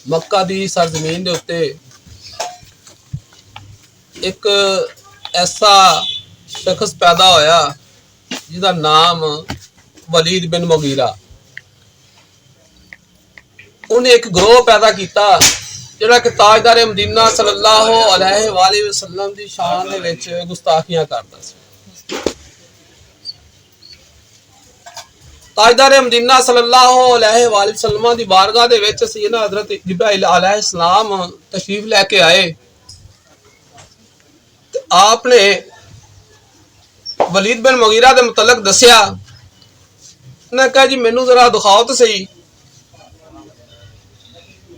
मक्का दी सरजमीन दे उत्ते एक ऐसा शख्स पैदा होया जिसका नाम वलीद बिन मुगीरा। उन्हें एक ग्रोह पैदा किया जिहड़ा कि ताजदारे मदीना सल्लल्लाहु अलैहि वसल्लम दी शान दे विच गुस्ताखियां करदा सी। ताजदारे मदीना सल्लल्लाहु अलैहि वसल्लम दी बारगाह दे विच सैयदना हज़रत जिब्राइल अलैहिस्सलाम तशरीफ लेके आए। आपने वलीद बिन मुगीरा दे मुतलक दसिया। उन्हें कहा जी मैनू जरा दिखाओ तो सही।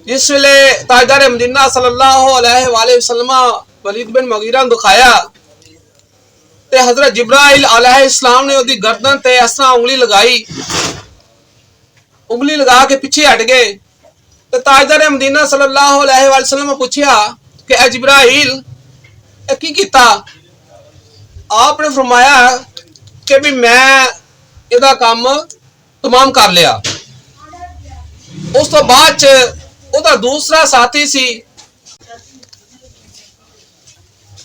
जिस वेले ताजदारे मदीना सल्लल्लाहु अलैहि वसल्लम वलीद बिन मुगीरा नूं दिखाया ते हज़रत जिब्राइल अलैहिस्सलाम ने उहदी गर्दन ते इस तरह उंगली लगाई, उंगली लगा के पीछे हट गए। तो ताजदारे मदीना सल्लल्लाहु अलैहि वसल्लम ने पूछा कि ए जिब्राइल की कीता? आपने फरमाया कि भी मैं इहदा काम तमाम कर लिया। उस तो बाद उहदा दूसरा साथी सी,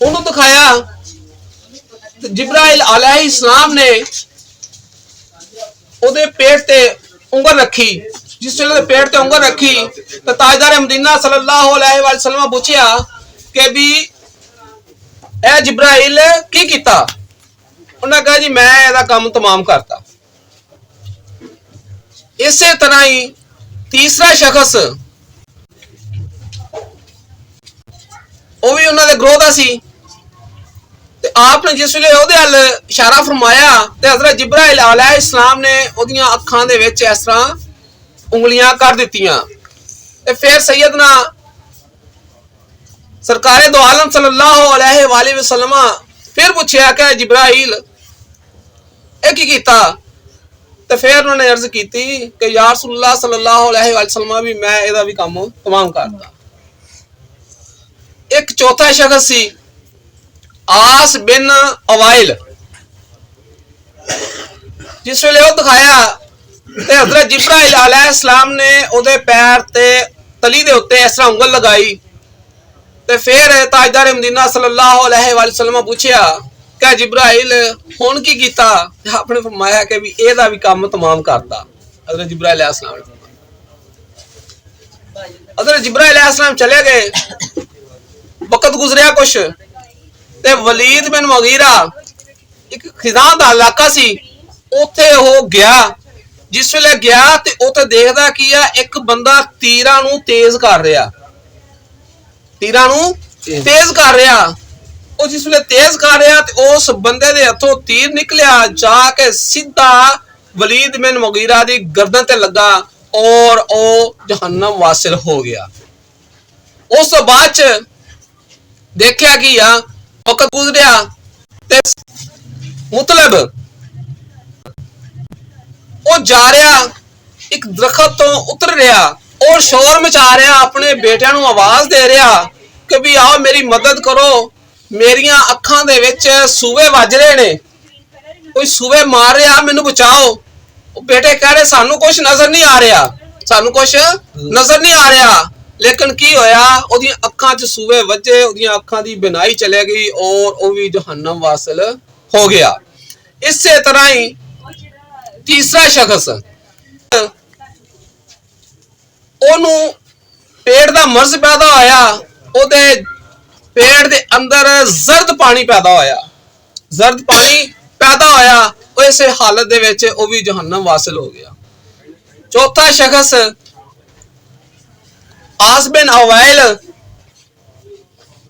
उन्होंने दिखाया। जिब्राइल अलैहिस्सलाम ने उहदे पेट ते उंगल रखी। जिस वेले पेट ते उंगल रखी तो ताजदारे मदीना सल्लल्लाहु अलैहि वसल्लम पूछया कि भी ए जिब्राइल की कीता? उन्हें कहा जी मैं इहदा काम तमाम करता। इसे तरह ही तीसरा शख्स वह भी उन्होंने ग्रोह दा सी। आपने जिस वेले उहदे अल इशारा फरमाया तो हज़रत जिब्राइल अलैहिस्सलाम ने उहदियां अखां दे विच इस तरह उंगलियां कर दित्तियां। ते फिर सैयदना सरकारे दो आलम सल्लल्लाहु अलैहि वसल्लम फिर पूछया कि जिब्राइल ए की कीता? तो फिर उन्होंने अर्ज की कि या रसूलल्लाह सल्लल्लाहु अलैहि वसल्लम भी मैं इहदा भी काम तमाम करता। एक चौथा शख्स सी आस बिन अवाइल। जिस वेले वो दिखाया ते हज़रत जिब्राइल अलैहिस्सलाम ने उहदे पैर ते तली दे उत्ते इस तरह उंगल लगाई। ते फिर ताजदारे मदीना सल्लल्लाहु अलैहि वसल्लम पूछया कि जिब्राइल हुण की कीता? आपने फरमाया कि भी एदा भी काम तमाम करता। हज़रत जिब्राइल अलैहिस्सलाम ने हज़रत जिब्राइल अलैहिस्सलाम चले गए। वक्त गुजरिया कुछ ते वलीद बिन मुगीरा एक खिज़ां दा इलाका सी, उत्थे हो गया। जिस वेले गया ते उत्थे देखदा की आ एक बंदा तीरां नूं तेज कर रहा, तीरां नूं तेज कर रहा। ਉਹ जिस ਵੇਲੇ तेज कर रहा तो उस बंदे दे हथों तीर निकलिया जाके सीधा वलीद बिन मुगीरा दी गर्दन ते लगा और ओ जहन्नम वासिल हो गया। उस तो बाद देखिया कि वक्त गुजरिया ते मुतलब वो जा रहा एक दरखत तो उतर रहा और शोर मचा रहा, अपने बेटियां नूं आवाज दे रहा कि भी आओ मेरी मदद करो, मेरिया अखां दे विच सूवे वज रहे ने, कोई सूवे मार रहा, मैनू बचाओ। बेटे कह रहे सानू कुछ नजर नहीं आ रहा, सानू कुछ नजर नहीं आ रहा। लेकिन की होया ओदियां अखां च सूवे वजे, ओदियां अखां दी बिनाई चले गई और वो भी जहन्नम वासिल हो गया। इसे तरह ही तीसरा शख्स ओनू पेट दा मर्ज पैदा होया, ओदे पेट दे अंदर जर्द पानी पैदा होया, जर्द पानी पैदा होया, इस हालत दे विच वो भी जहन्नम वासिल हो गया। चौथा शख्स आस बिन अवाइल,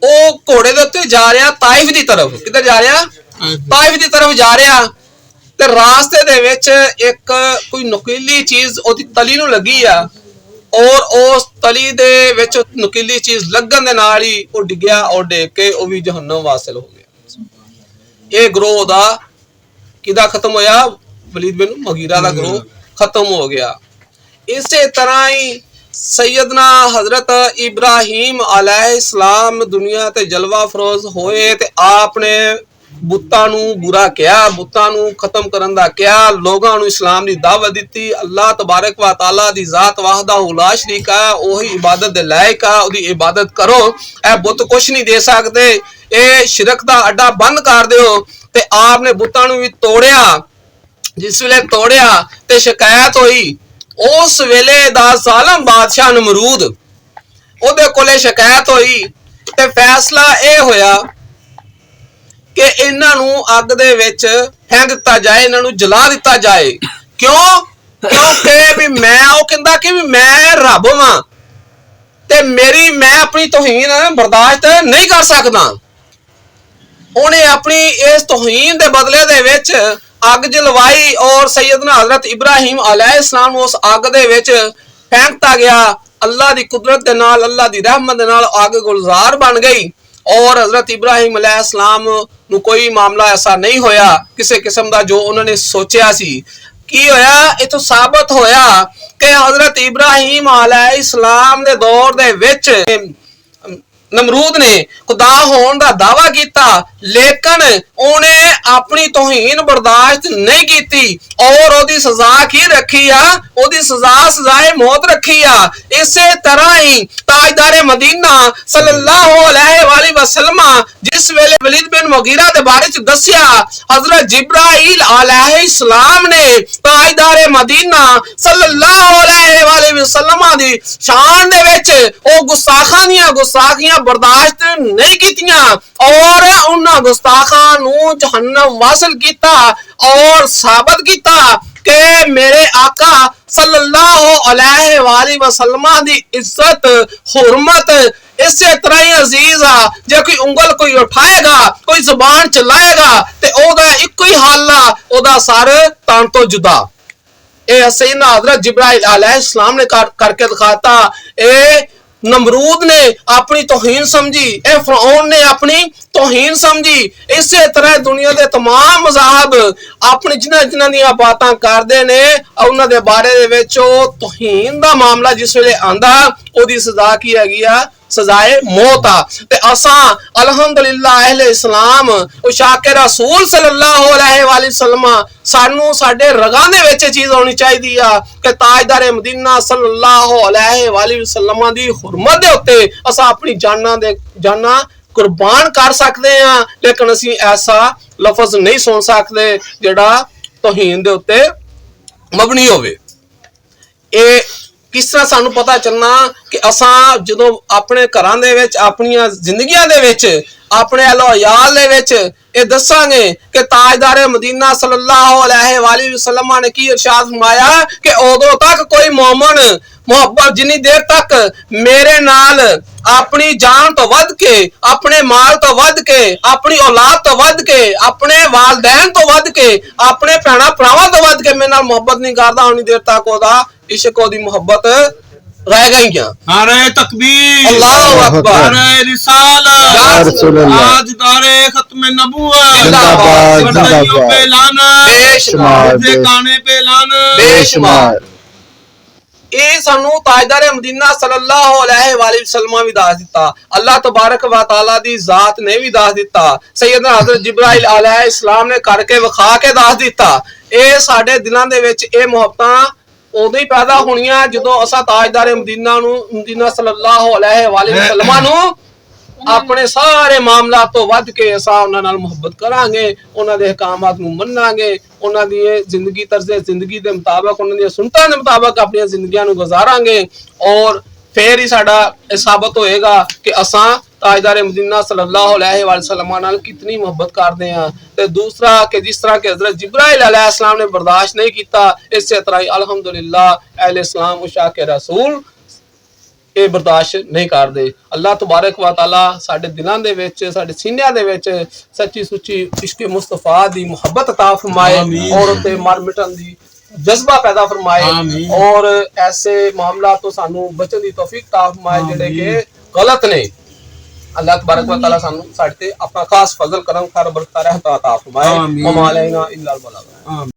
वो घोड़े दे उत्ते जा रहा ताइफ दी तरफ। किधर जा रहा? ताइफ दी तरफ जा रहा। ते रास्ते दे विच एक कोई नुकीली चीज ओदी तली नूं लगी आ ਔਰ ਉਸ ਤਲੀ ਦੇ ਵਿੱਚ ਨੁਕੀਲੀ ਚੀਜ਼ ਲੱਗਣ ਦੇ ਨਾਲ ਹੀ ਉਹ ਡਿੱਗਿਆ ਔਰ ਡੇਗ ਕੇ ਉਹ ਵੀ ਜਹੰਨਮ ਵਾਸਲ ਹੋ ਗਿਆ। ਇਹ ਗਰੋਹ ਦਾ ਕਿਹਦਾ ਖਤਮ ਹੋਇਆ? ਵਲੀਦ ਬਿਨ ਮੁਗੀਰਾ ਦਾ ਗਰੋਹ ਖਤਮ ਹੋ ਗਿਆ। ਇਸੇ ਤਰ੍ਹਾਂ ਹੀ सैयदना हजरत इब्राहिम अलैहिस्सलाम दुनिया ते जलवा फरोज होए ते आपने बुत्तां नू बुरा किया, बुत्तां नू खत्म करन दा किया, लोगां नू इस्लाम दी दावत दित्ती। अल्लाह तबारक व तआला दी जात वहदहू ला शरीक है, ओही इबादत दे लायक है, ओदी इबादत करो। ए बुत कुछ नहीं दे सकदे, ए शिरक दा अड्डा बंद कर दिओ। ते आपने बुत्तां नू भी तोड़िया। जिस वेले तोड़िया ते शिकायत होई उस वेले दा जालिम बादशाह नमरूद ओदे कोले शिकायत होई ते फैसला ये होया कि इन्हां नू अग दे विच फेंक दिता जाए, इन्हां नू जला दिता जाए। क्यों? क्योंकि भी मैं ओ कहंदा कि भी मैं रब वां ते मेरी मैं अपनी तौहीन बर्दाश्त नहीं कर सकदा। उन्हें अपनी इस तौहीन दे बदले दे विच अग जलवाई और सैयदना हजरत इब्राहिम अलैहिस्सलाम उस अग दे विच फेंकता गया। अल्लाह दी कुदरत दे नाल, अल्लाह दी रहमत दे नाल अग गुलजार बन गई और हजरत इब्राहिम अलैहिस्सलाम नू कोई मामला ऐसा नहीं होया किसी किस्म दा जो उन्होंने सोचा सी। की होया? इथों साबित होया कि हजरत इब्राहिम अलैहिस्सलाम दे दौर दे विच नमरूद ने खुदा होने का दावा किया, लेकिन उन्हें अपनी तौहीन बर्दाश्त नहीं की और ओदी सजा की रखी आ? ओदी सजा सजाए मौत रखी आ। इसे तरह ही ताजदारे मदीना सल्लल्लाहु अलैहि वसल्लम जिस वेले वलीद बिन मुगीरा दे बारे च दसिया, हजरत जिब्राइल अलैहिस्सलाम ने ताजदारे मदीना सल्लल्लाहु अलैहि वसल्लम दी शान दे विच ओ गुस्ताखियां बर्दाश्त नहीं कीतियां और उन्हां गुस्ताखां नू जहन्नम वासिल कीता और साबित कीता कि मेरे आका सल्लल्लाहु अलैहि वसल्लम दी इज्जत हुर्मत इसे तरह ही अजीज आ। जे कोई उंगल कोई उठाएगा, कोई जुबान चलाएगा ते ओदा इक्को ही हल आ, ओदा सर तन तो जुदा। ए सैयदना हजरत जिब्राइल अलैहिस्सलाम ने करके दिखाता। ए नमरूद ने अपनी तौहीन समझी, ए फिरौन ने अपनी तौहीन समझी। इसे तरह दुनिया के तमाम मज़हब अपनी जिन्हां दी बातां करदे ने उन्हां दे बारे दे विच तौहीन दा मामला जिस वेले आंदा ओदी सजा की हैगी आ? सजाए मौत आ। ते असां अल्हम्दुलिल्लाह अहले इस्लाम उशाके रसूल सल्लल्लाहु अलैहि वसल्लम सानू साडे रगां दे विच चीज होनी चाहिदी आ कि ताजदारे मदीना सल्लल्लाहु अलैहि वसल्लम दी हुर्मत दे उत्ते असां अपनी जाना कुर्बान कर सकते हैं, लेकिन असीं ऐसा लफज नहीं सुन सकते जिहड़ा तौहीन दे उत्ते मबनी होवे। ए किस तरह सानू पता चलना कि असां जदों अपने घरां दे विच अपनियां जिंदगियां दे विच अपने अहलो याल दे विच ये दसांगे कि ताजदारे मदीना सल्लल्लाहु अलैहि वसल्लम ने की इरशाद फरमाया कि उदों तक कोई मोमिन मोहब्बत जिन्नी देर तक मेरे नाल अपनी जान तो वध के, अपने माल तो वध के, अपनी औलाद तो वध के, अपने वालदैन तो वध के, अपने भैणा भरावां तो वध के मेरे नाल मोहब्बत नहीं करदा, उन्नी देर तक ओदा इश्क ओदी मोहब्बत रह गईयां। नारे तकबीर, अल्लाहु अकबर, नारे रिसालत, या रसूलल्लाह, आज नारे खत्म नबूवत, जिंदाबाद जिंदाबाद, पे लानत बेशुमार, गाने पे लानत बेशुमार। ਇਹ ਸਾਨੂੰ ਤਾਜਦਾਰੇ ਮਦੀਨਾ सल्लल्लाहु अलैहि वसल्लम भी दस दिता, अल्लाह तबारक व तआला दी जात ने भी दस दिता, सैयदना हजरत जिब्राइल अलैहिस्सलाम ने करके विखा के दस दिता। ਇਹ ਸਾਡੇ ਦਿਲਾਂ ਦੇ ਵਿੱਚ ਇਹ ਮੁਹੱਬਤਾਂ ਉਦੋਂ ਹੀ ਪੈਦਾ ਹੋਣੀਆਂ ਜਦੋਂ ਅਸਾਂ ਤਾਜਦਾਰੇ ਮਦੀਨਾ सल्लल्लाहु अलैहि वसल्लम ਨੂੰ अपने सारे मामला तो वध के असां उन्हां नाल मुहब्बत करांगे, उन्हां दे अहकामात नूं मन्नांगे, उन्हां दी जिंदगी तर्ज़े जिंदगी दे मुताबिक उन्हां दी सुन्नतां दे मुताबिक अपनी जिंदगियां नूं गुजारांगे और फिर ही साडा साबित होएगा कि असां ताजदारे मदीना सल्लल्लाहु अलैहि वसल्लम नाल कितनी मुहब्बत करदे हां। ते दूसरा कि जिस तरह के हजरत जिब्राइल अलैहिस्सलाम ने बर्दाश्त नहीं कीता, इस तरह ही अल्हम्दुलिल्लाह अहले इस्लाम उशाके रसूल ਇਹ ਬਰਦਾਸ਼ਤ ਨਹੀਂ ਕਰਦੇ। ਅੱਲਾਹ ਤਬਾਰਕ व तआला ਸਾਡੇ ਦਿਲਾਂ ਦੇ ਵਿੱਚ ਸਾਡੇ ਸੀਨਿਆਂ ਦੇ ਵਿੱਚ ਸੱਚੀ ਸੁੱਚੀ ਇਸ਼ਕ ਮੁਸਤਫਾ ਦੀ ਮੁਹੱਬਤ عطا ਫਰਮਾਏ और ਉੱਤੇ ਮਰ ਮਿਟਣ ਦੀ जज्बा पैदा फरमाए आमीन। और ऐसे मामला तो सानू बचन दी तौफीक ता फरमाए जेड़े के गलत ने। अल्लाह तबारक व तआला सानू साडे ते अपना खास फजल करम खैर बरकत रहमत अता फरमाए। आमीन। वमा अलैना इल्ला अल बलाग।